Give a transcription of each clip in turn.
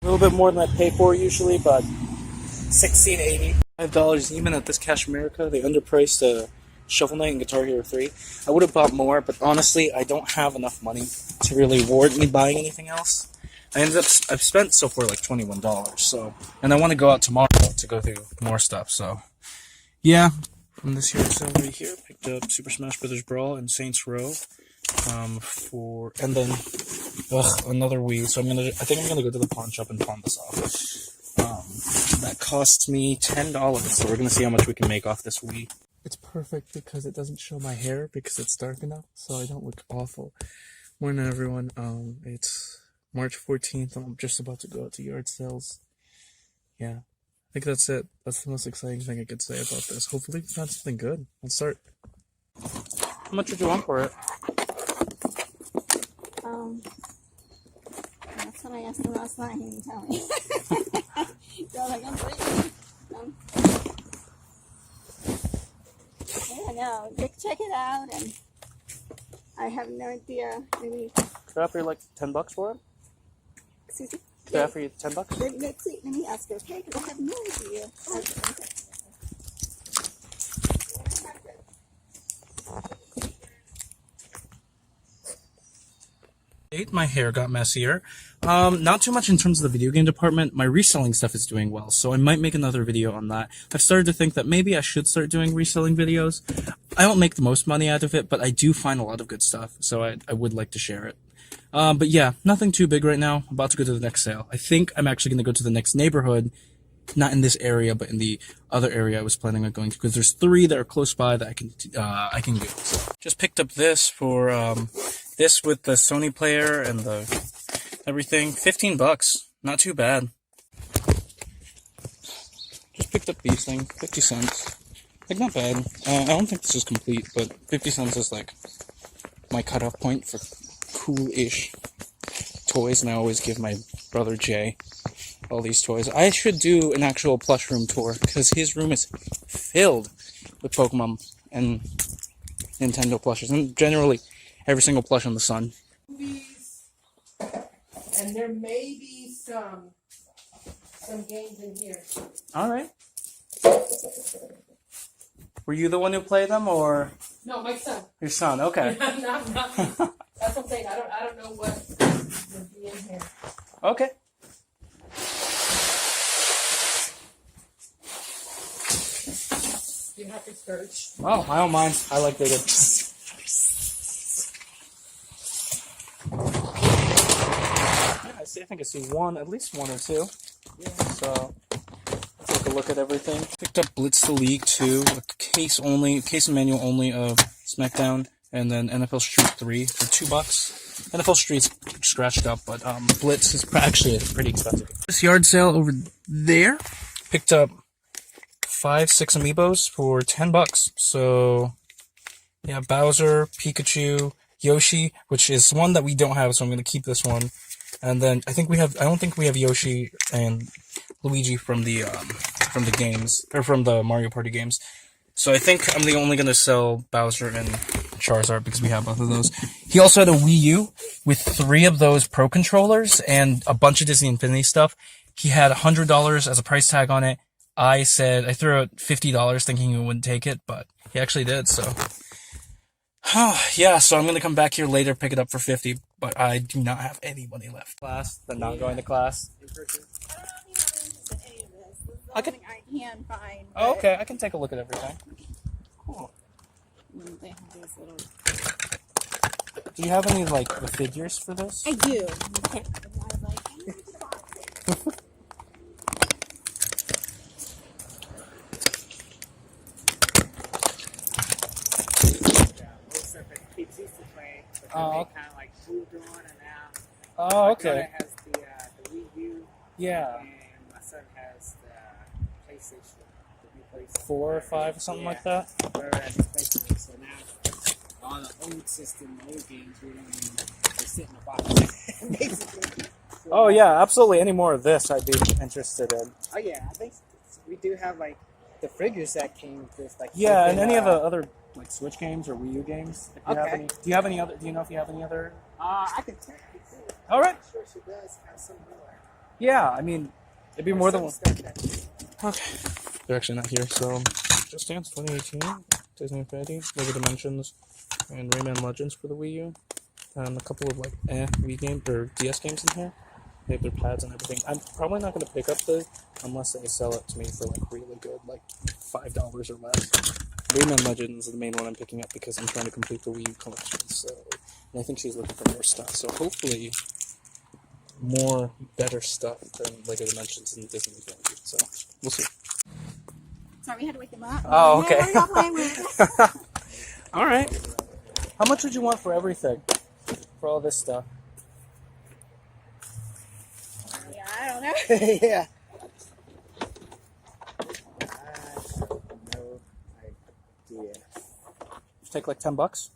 A little bit more than I pay for usually, but $16.80. $5 even at this Cash America. They underpriced Shovel Knight and Guitar Hero 3. I would have bought more, but honestly, I don't have enough money to really warrant me buying anything else. I've spent so far like $21, so, and I want to go out tomorrow to go through more stuff, so, yeah. From this yard sale right here, picked up Super Smash Bros. Brawl and Saints Row, and then, another Wii, so I think I'm gonna go to the pawn shop and pawn this off. That cost me $10, so we're gonna see how much we can make off this Wii. It's perfect because it doesn't show my hair because it's dark enough, so I don't look awful. Morning, everyone. It's March 14th. I'm just about to go out to yard sales. Yeah, I think that's it. That's the most exciting thing I could say about this. Hopefully, we found something good. Let's start. How much would you want for it? That's what I asked him last night. He didn't tell me. So I was like, I don't know. Check it out, and I have no idea. Maybe. Could I offer you like $10 for it? Excuse me. Could I offer you $10? Let me ask her, okay? Because I have no idea. Okay. My hair got messier. Not too much in terms of the video game department. My reselling stuff is doing well, so I might make another video on that. I've started to think that maybe I should start doing reselling videos. I don't make the most money out of it, but I do find a lot of good stuff, so I would like to share it. But yeah, nothing too big right now. I'm about to go to the next sale. I think I'm actually going to go to the next neighborhood, not in this area, but in the other area I was planning on going to, because there's 3 that are close by that I can do. So just picked up this for this with the Sony player and the everything. $15, not too bad. Just picked up these things, 50 cents. Like, not bad. I don't think this is complete, but 50 cents is like my cutoff point for cool-ish toys, and I always give my brother Jay all these toys. I should do an actual plush room tour, because his room is filled with Pokemon and Nintendo plushes, and generally every single plush on the sun. Movies, and there may be some games in here. Alright. Were you the one who played them, or? No, my son. Your son, okay. Not that's what I'm saying. I don't know what would be in here. Okay. You have to search. Oh, I don't mind. I like digging. I think I see one, at least 1 or 2. Yeah. So, let's take a look at everything. Picked up Blitz the League 2, a case and manual only of SmackDown, and then NFL Street 3 for $2. NFL Street's scratched up, but Blitz is actually pretty expensive. This yard sale over there, picked up 5-6 amiibos for $10. So, yeah, Bowser, Pikachu, Yoshi, which is one that we don't have, so I'm gonna keep this one. And then I don't think we have Yoshi and Luigi from the games, or from the Mario Party games. So I think I'm only gonna sell Bowser and Charizard because we have both of those. He also had a Wii U with 3 of those Pro controllers and a bunch of Disney Infinity stuff. He had $100 as a price tag on it. I threw out $50 thinking he wouldn't take it, but he actually did, so. Yeah, so I'm gonna come back here later, pick it up for $50, but I do not have any money left. Class, then not going to class. I can find. Oh, okay, I can take a look at everything. Cool. They have these little. Do you have any, like, the figures for this? I do. Oh, kind of like moved on, and now oh, okay. my daughter has the Wii U, Yeah. and my son has the PlayStation, the new PlayStation 4 or 5 or something like that? We're at his PlayStation, so now all the old system, old games, we don't even they sit in the box, basically. So, Oh, yeah, absolutely. Any more of this I'd be interested in. oh yeah, I think we do have like the figures that came with this, like Yeah, and open, any of the other, like, Switch games or Wii U games? If you have Okay. any, do you have any other, do you know if you have any other? I can check. All right. I'm sure she does have some more. Yeah, I mean, it'd be more than one. Some stuff that- Okay. They're actually not here, so Just Dance 2018, Disney Infinity, Lego Dimensions, and Rayman Legends for the Wii U, and a couple of like Wii games or DS games in here. They have their pads and everything. I'm probably not going to pick up the unless they sell it to me for like really good, like $5 or less. Rayman Legends is the main one I'm picking up because I'm trying to complete the Wii U collection. So, and I think she's looking for more stuff. So hopefully, more better stuff than Lego Dimensions and Disney Infinity. So we'll see. Sorry, we had to wake them up. Oh, okay. Yeah, we're not playing with it. All right. How much would you want for everything? For all this stuff? Yeah, I don't know. Yeah. No idea. Take like $10.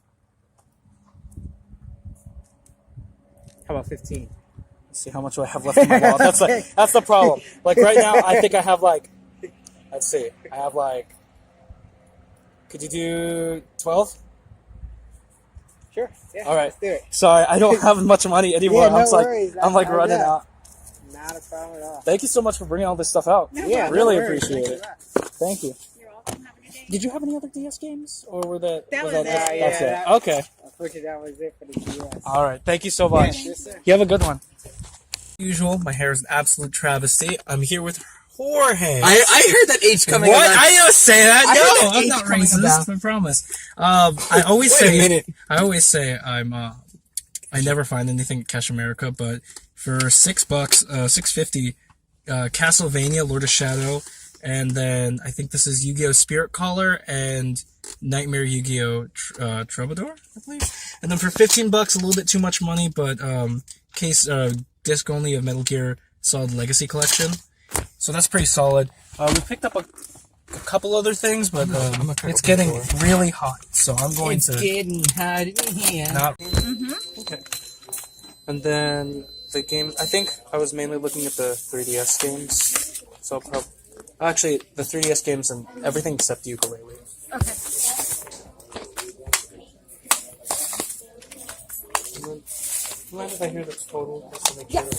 How about 15? Let's see how much do I have left in my wallet. That's the problem. Like right now, I think I have like. Let's see. I have like. Could you do 12? Sure. Yeah. All right. Let's do it. Sorry, I don't have much money anymore. Yeah, no I'm like, worries. I'm like I running know. out. Not a problem at all. Thank you so much for bringing all this stuff out. Yeah, really no worries. appreciate Thanks it. a lot. Thank you. You're welcome. Have a good day. Did you have any other DS games, or were that That was that it. that's Yeah, it? that- Okay. Unfortunately, that was it for the DS. All right. Thank you so much. Yes, sir. You have a good one. Usual, my hair is an absolute travesty. I'm here with Jorge. I heard that H coming What? about. I didn't say that. I heard No, that I'm H not coming racist. about. I promise. I always Wait a say. minute. I always say I'm. I never find anything at Cash America, but for $6, $6.50, Castlevania, Lord of Shadow, and then I think this is Yu-Gi-Oh! Spirit Caller and Nightmare Yu-Gi-Oh! Troubadour, I believe. And then for $15, a little bit too much money, but disc only of Metal Gear Solid Legacy Collection. So that's pretty solid. We picked up a couple other things, but it's getting really hot, so I'm going to getting hot in here. not. Okay. And then the game. I think I was mainly looking at the 3DS games. So I'll probably actually the 3DS games and everything except the ukulele. Okay. And then, do you mind if I hear the total? Just to make Yeah. sure.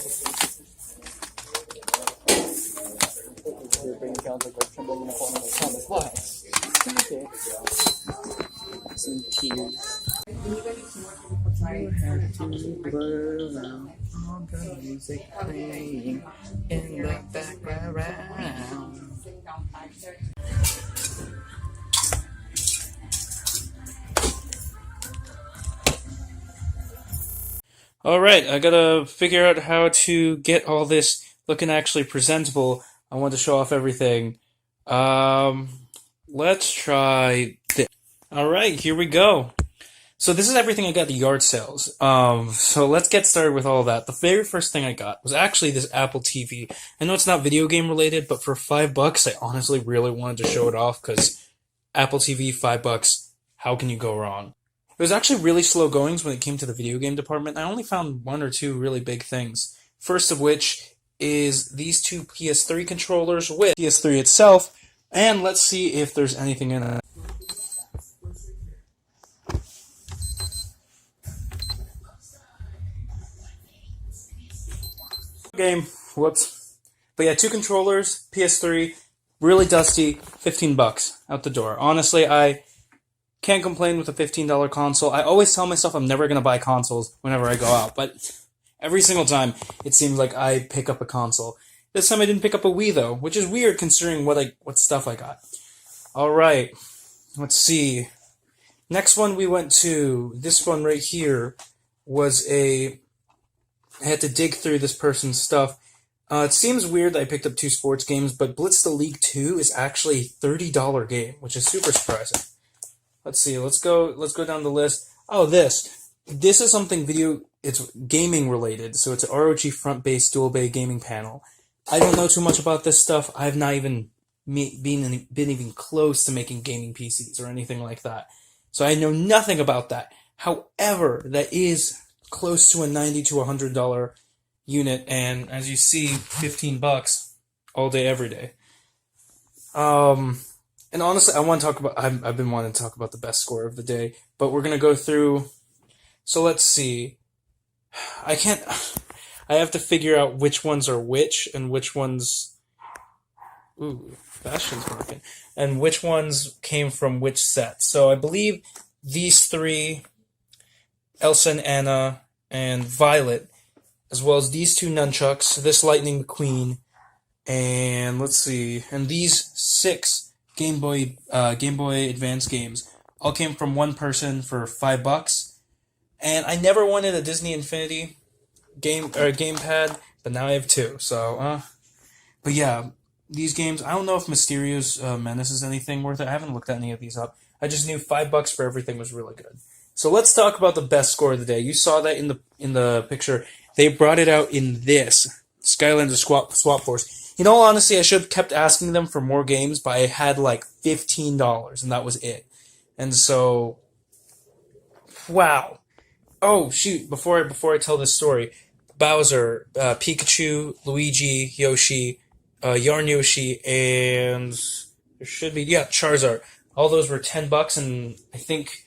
Some tears. Music playing in the background. Alright, I gotta figure out how to get all this looking actually presentable. I want to show off everything. Let's try this. Alright, here we go. So this is everything I got at the yard sales. So let's get started with all that. The very first thing I got was actually this Apple TV. I know it's not video game related, but for $5, I honestly really wanted to show it off because Apple TV, $5, how can you go wrong? It was actually really slow goings when it came to the video game department. I only found one or two really big things. First of which is these two PS3 controllers with PS3 itself, and let's see if there's anything in it. Game, whoops. But yeah, two controllers, PS3, really dusty, $15 out the door. Honestly, I can't complain with a $15 console. I always tell myself I'm never going to buy consoles whenever I go out, but every single time it seems like I pick up a console. This time I didn't pick up a Wii though, which is weird considering what stuff I got. Alright, let's see. Next one we went to, this one right here, I had to dig through this person's stuff. It seems weird that I picked up two sports games, but Blitz the League 2 is actually a $30 game, which is super surprising. Let's see, let's go down the list. Oh, this is something it's gaming related, so it's an ROG front-based dual-bay gaming panel. I don't know too much about this stuff. I've not even been even close to making gaming PCs or anything like that. So I know nothing about that. However, that is close to a $90 to $100 unit, and as you see, $15 all day, every day. And honestly, I want to talk about. I've been wanting to talk about the best score of the day, but we're gonna go through. So let's see. I I have to figure out which ones are which and which ones. Ooh, Bastion's working. And which ones came from which set. So I believe these three, Elsa and Anna and Violet, as well as these two nunchucks, this Lightning McQueen, and let's see, and these 6 Game Boy Advance games all came from one person for $5. And I never wanted a Disney Infinity gamepad, but now I have 2. So, but yeah, these games. I don't know if Mysterio's Menace is anything worth it. I haven't looked at any of these up. I just knew $5 for everything was really good. So let's talk about the best score of the day. You saw that in the picture. They brought it out in this Skylanders Swap Force. In all honesty, I should have kept asking them for more games, but I had like $15, and that was it. And so, wow. Oh shoot! Before I tell this story, Bowser, Pikachu, Luigi, Yoshi, Yarn Yoshi, and there should be Charizard. All those were $10, and I think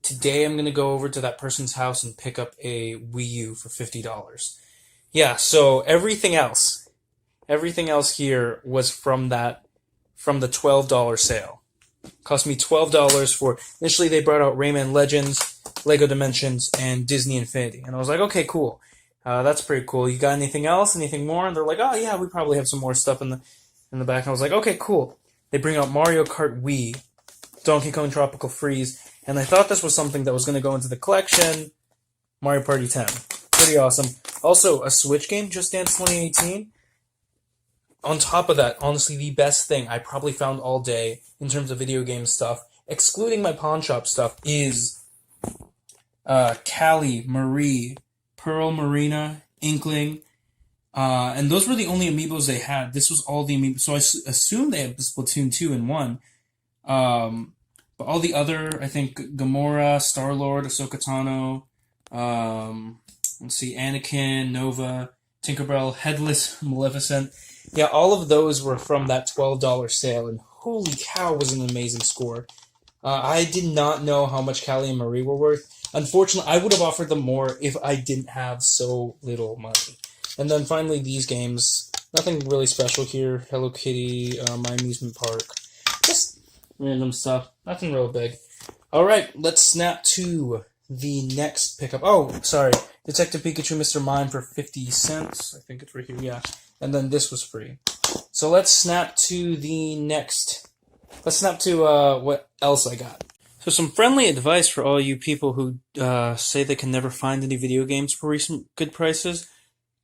today I'm gonna go over to that person's house and pick up a Wii U for $50. Yeah. So everything else here was from the $12 sale. Cost me $12 for. Initially, they brought out Rayman Legends, Lego Dimensions, and Disney Infinity, and I was like, okay, cool. That's pretty cool. You got anything else? Anything more? And they're like, oh yeah, we probably have some more stuff in the back. And I was like, okay, cool. They bring out Mario Kart Wii, Donkey Kong Tropical Freeze, and I thought this was something that was going to go into the collection. Mario Party 10, pretty awesome. Also, a Switch game, Just Dance 2018. On top of that, honestly, the best thing I probably found all day in terms of video game stuff, excluding my pawn shop stuff, is Callie, Marie, Pearl, Marina, Inkling, and those were the only amiibos they had. This was all the amiibos, so I assumed they had Splatoon 2 and 1. But all the other, I think, Gamora, Star-Lord, Ahsoka Tano, let's see, Anakin, Nova, Tinkerbell, Headless, Maleficent. Yeah, all of those were from that $12 sale, and holy cow, was an amazing score. I did not know how much Callie and Marie were worth. Unfortunately, I would have offered them more if I didn't have so little money. And then finally, these games. Nothing really special here. Hello Kitty, My Amusement Park. Just random stuff. Nothing real big. Alright, let's snap to the next pickup. Oh, sorry. Detective Pikachu Mr. Mime for 50 cents. I think it's right here, yeah. And then this was free. So let's snap to the next. Let's snap to what else I got. So some friendly advice for all you people who say they can never find any video games for recent good prices.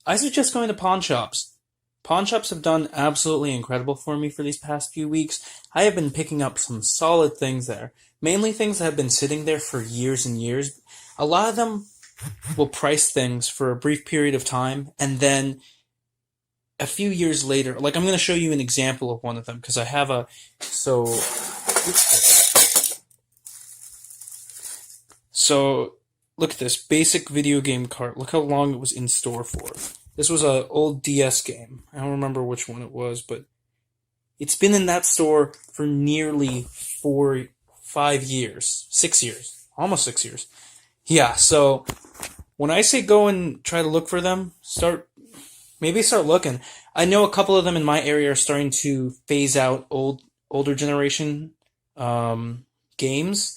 I suggest going to pawn shops. Pawn shops have done absolutely incredible for me for these past few weeks. I have been picking up some solid things there. Mainly things that have been sitting there for years and years. A lot of them will price things for a brief period of time, and then a few years later, like I'm going to show you an example of one of them, because I have a, So, look at this, basic video game cart. Look how long it was in store for. This was an old DS game. I don't remember which one it was, but it's been in that store for nearly 5 years. 6 years. Almost 6 years. Yeah, so when I say go and try to look for them, start looking. I know a couple of them in my area are starting to phase out older generation games.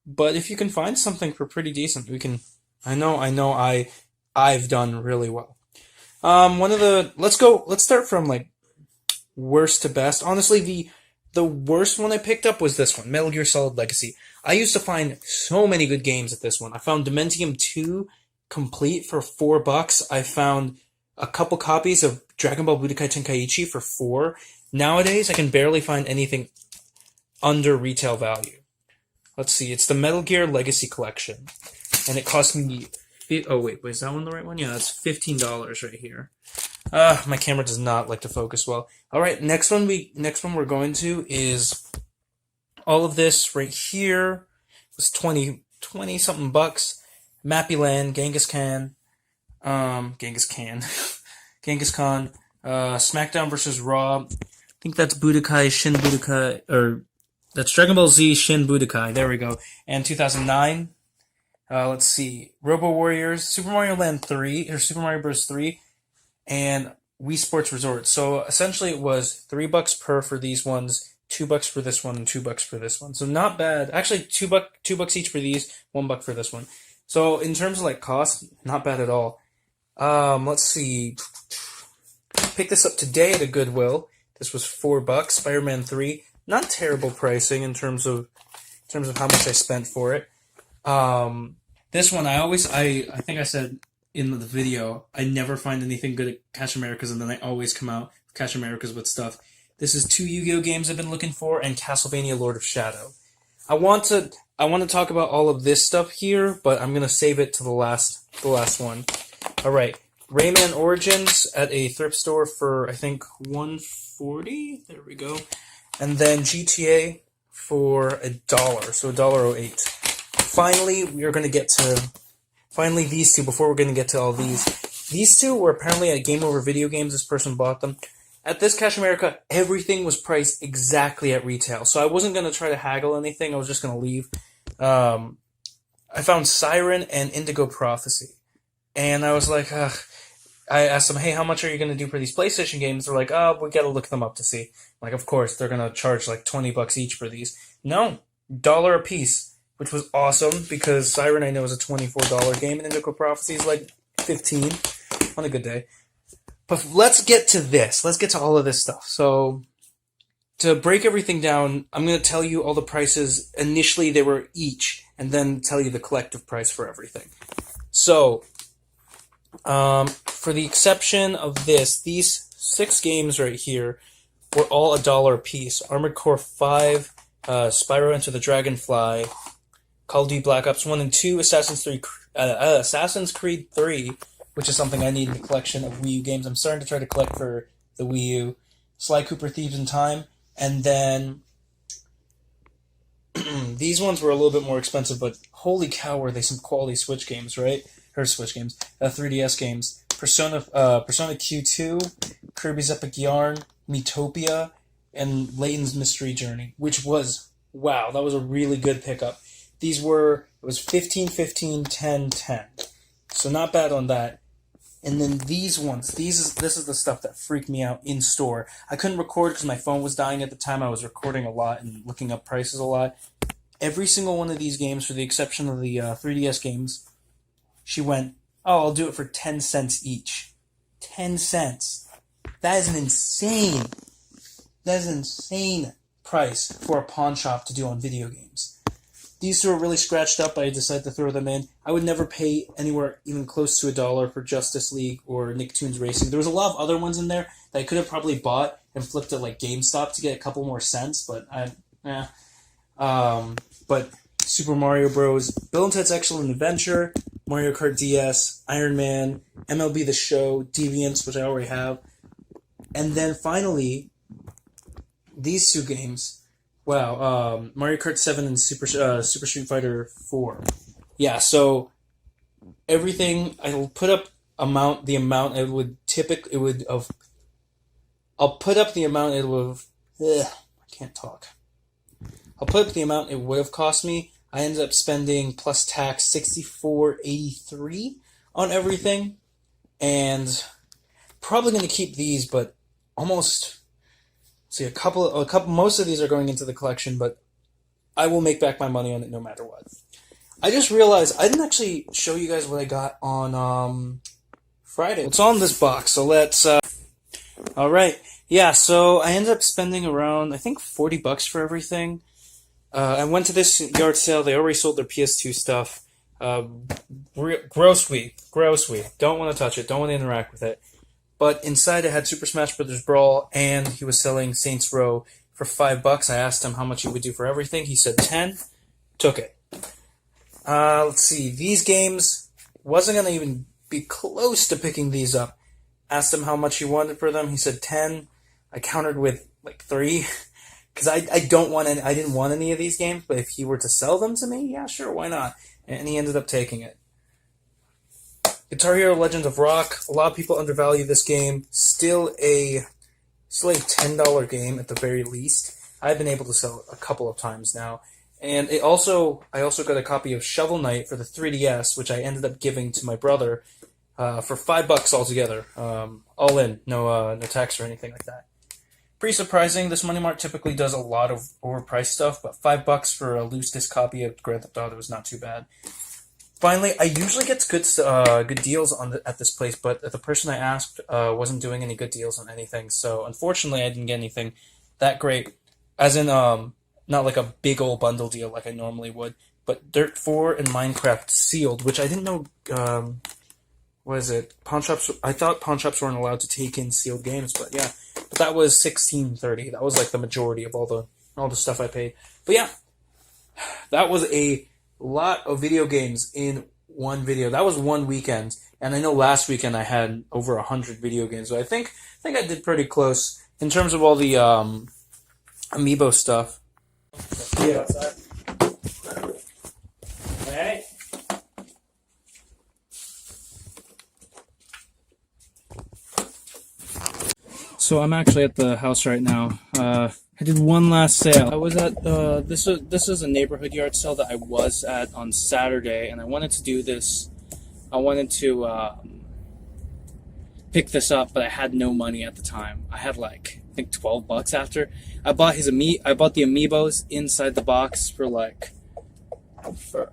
But if you can find something for pretty decent, we can. I've done really well. Let's start from like worst to best. Honestly, the worst one I picked up was this one, Metal Gear Solid Legacy. I used to find so many good games at this one. I found Dementium 2 complete for $4. I found a couple copies of Dragon Ball Budokai Tenkaichi for $4. Nowadays, I can barely find anything under retail value. Let's see, it's the Metal Gear Legacy Collection, and it cost me. Oh wait, is that one the right one? Yeah, that's $15 right here. My camera does not like to focus well. All right, next one we're going to is all of this right here. It was 20 something bucks. Mappy Land, Genghis Khan, SmackDown vs. Raw. I think that's Budokai Shin Budokai, or that's Dragon Ball Z Shin Budokai. There we go. And 2009. let's see, Robo Warriors, Super Mario Land 3, or Super Mario Bros. 3, and Wii Sports Resort. So essentially it was $3 per for these ones, $2 for this one, and $2 for this one. So not bad. Actually, $2 each for these, $1 for this one. So in terms of like cost, not bad at all. Let's see. Picked this up today at a Goodwill. This was $4. Spider-Man 3. Not terrible pricing in terms of how much I spent for it. This one I think I said in the video, I never find anything good at Cash Americas, and then I always come out with Cash Americas with stuff. This is 2 Yu-Gi-Oh games I've been looking for, and Castlevania Lord of Shadow. I want to talk about all of this stuff here, but I'm gonna save it to the last one. All right, Rayman Origins at a thrift store for I think $140. There we go, and then GTA for $1, so $1.08. Finally, we are gonna get to these two before we're gonna get to all these. These two were apparently at Game Over Video Games. This person bought them. At this Cash America, everything was priced exactly at retail, so I wasn't going to try to haggle anything. I was just going to leave. I found Siren and Indigo Prophecy, and I was like, I asked them, hey, how much are you going to do for these PlayStation games? They're like, oh, we got to look them up to see. Like, of course, they're going to charge like $20 each for these. No, $1 a piece, which was awesome, because Siren I know is a $24 game, and Indigo Prophecy is like $15 on a good day. But let's get to this. Let's get to all of this stuff. So, to break everything down, I'm going to tell you all the prices. Initially, they were each, and then tell you the collective price for everything. So, for the exception of these 6 games right here were all $1 a piece. Armored Core 5, Spyro Enter the Dragonfly, Call of Duty Black Ops 1 and 2, Assassin's Creed 3, which is something I need in the collection of Wii U games. I'm starting to try to collect for the Wii U. Sly Cooper Thieves in Time. And then these ones were a little bit more expensive, but holy cow, were they some quality Switch games, right? Or Switch games. 3DS games. Persona Q2, Kirby's Epic Yarn, Miitopia, and Layton's Mystery Journey, which was, wow, that was a really good pickup. It was 15, 15, 10, 10. So not bad on that. And then these ones, this is the stuff that freaked me out in store. I couldn't record because my phone was dying at the time. I was recording a lot and looking up prices a lot. Every single one of these games, for the exception of the 3DS games, she went, oh, I'll do it for 10 cents each. 10 cents. That is an insane price for a pawn shop to do on video games. These two are really scratched up, but I decided to throw them in. I would never pay anywhere even close to $1 for Justice League or Nicktoons Racing. There was a lot of other ones in there that I could have probably bought and flipped at like GameStop to get a couple more cents, but but Super Mario Bros., Bill and Ted's Excellent Adventure, Mario Kart DS, Iron Man, MLB The Show, Deviants, which I already have, and then finally these two games. Wow, Mario Kart 7 and Super Street Fighter 4. Yeah, so everything, I'll put up the amount it would typically, I'll put up the amount it would have, I can't talk. I'll put up the amount it would have cost me. I ended up spending, plus tax, $64.83 on everything, and probably going to keep these, but almost... See, most of these are going into the collection, but I will make back my money on it no matter what. I just realized I didn't actually show you guys what I got on Friday. It's on this box, so let's. All right, yeah. So I ended up spending around, I think, $40 for everything. I went to this yard sale. They already sold their PS2 stuff. Gross Wii. Don't want to touch it. Don't want to interact with it. But inside it had Super Smash Bros. Brawl, and he was selling Saints Row for $5. I asked him how much he would do for everything. He said 10. Took it. Let's see. These games, wasn't going to even be close to picking these up. Asked him how much he wanted for them. He said 10. I countered with like 3. Because I didn't want any of these games, but if he were to sell them to me, yeah, sure, why not? And he ended up taking it. Guitar Hero Legends of Rock. A lot of people undervalue this game. Still a $10 game at the very least. I've been able to sell it a couple of times now. And I also got a copy of Shovel Knight for the 3DS, which I ended up giving to my brother for $5 altogether, all in, no tax or anything like that. Pretty surprising. This Money Mart typically does a lot of overpriced stuff, but $5 for a loose disc copy of Grand Theft Auto is not too bad. Finally, I usually get good deals at this place, but the person I asked wasn't doing any good deals on anything. So unfortunately, I didn't get anything that great. As in, not like a big old bundle deal like I normally would, but Dirt 4 and Minecraft sealed, which I didn't know. What is it? Pawn shops. I thought pawn shops weren't allowed to take in sealed games, but yeah. But that was $16.30. That was like the majority of all the stuff I paid. But yeah, that was a lot of video games in one video. That was one weekend, and I know last weekend I had over 100 video games. So I think I did pretty close in terms of all the amiibo stuff. Yeah. Hey. So I'm actually at the house right now. I did one last sale. I was at this is a neighborhood yard sale that I was at on Saturday, and I wanted to do this. I wanted to pick this up, but I had no money at the time. I had like I think $12 after. I bought the amiibos inside the box for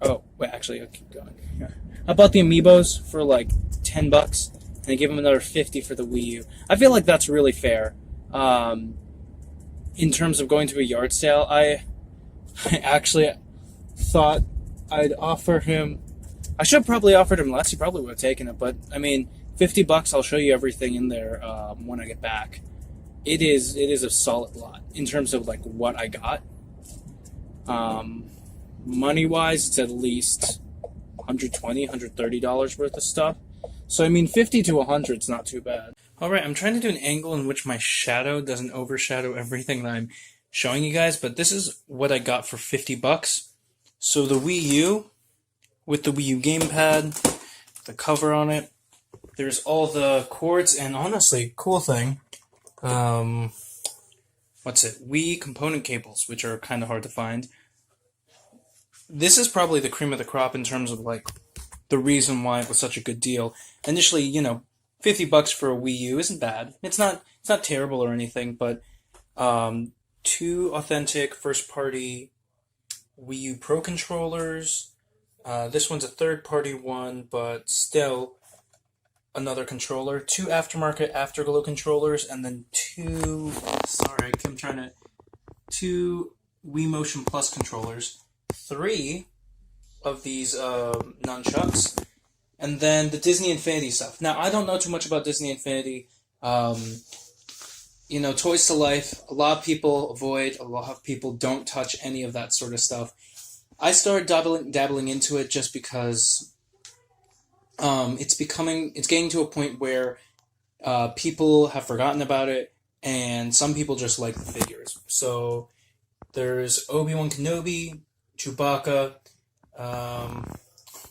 oh wait, actually I'll keep going. Yeah. I bought the amiibos for like $10. And I give him another $50 for the Wii U. I feel like that's really fair. In terms of going to a yard sale, I actually thought I'd offer him. I should have probably offered him less. He probably would have taken it. But I mean, $50. I'll show you everything in there when I get back. It is a solid lot in terms of like what I got. Money wise, it's at least $120, $130 worth of stuff. So, I mean, 50 to 100 is not too bad. Alright, I'm trying to do an angle in which my shadow doesn't overshadow everything that I'm showing you guys, but this is what I got for $50. So the Wii U, with the Wii U gamepad, the cover on it, there's all the cords, and honestly, cool thing, Wii component cables, which are kind of hard to find. This is probably the cream of the crop in terms of, like, the reason why it was such a good deal. Initially, you know, $50 for a Wii U isn't bad. It's not terrible or anything, but 2 authentic first-party Wii U Pro controllers. This one's a third-party one, but still another controller. 2 aftermarket Afterglow controllers, and then 2 Wii Motion Plus controllers. 3 of these nunchucks, and then the Disney Infinity stuff. Now, I don't know too much about Disney Infinity. You know, Toys to Life, a lot of people avoid, a lot of people don't touch any of that sort of stuff. I started dabbling into it just because it's getting to a point where people have forgotten about it, and some people just like the figures. So there's Obi-Wan Kenobi, Chewbacca,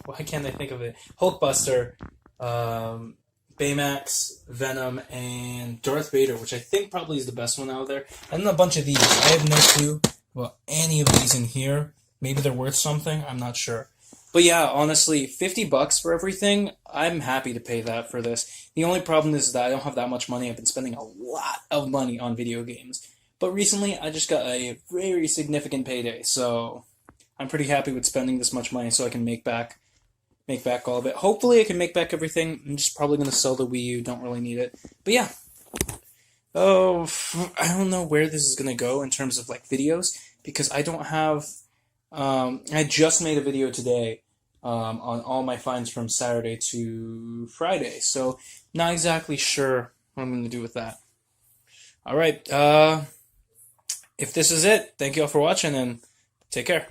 why can't I think of it? Hulkbuster, Baymax, Venom, and Darth Vader, which I think probably is the best one out there. And then a bunch of these. I have no clue about any of these in here. Maybe they're worth something. I'm not sure. But yeah, honestly, $50 for everything, I'm happy to pay that for this. The only problem is that I don't have that much money. I've been spending a lot of money on video games. But recently, I just got a very significant payday, so I'm pretty happy with spending this much money so I can make back all of it. Hopefully I can make back everything. I'm just probably going to sell the Wii U. Don't really need it. But yeah. Oh, I don't know where this is going to go in terms of like videos, because I don't have... I just made a video today on all my finds from Saturday to Friday. So not exactly sure what I'm going to do with that. Alright, if this is it, thank you all for watching and take care.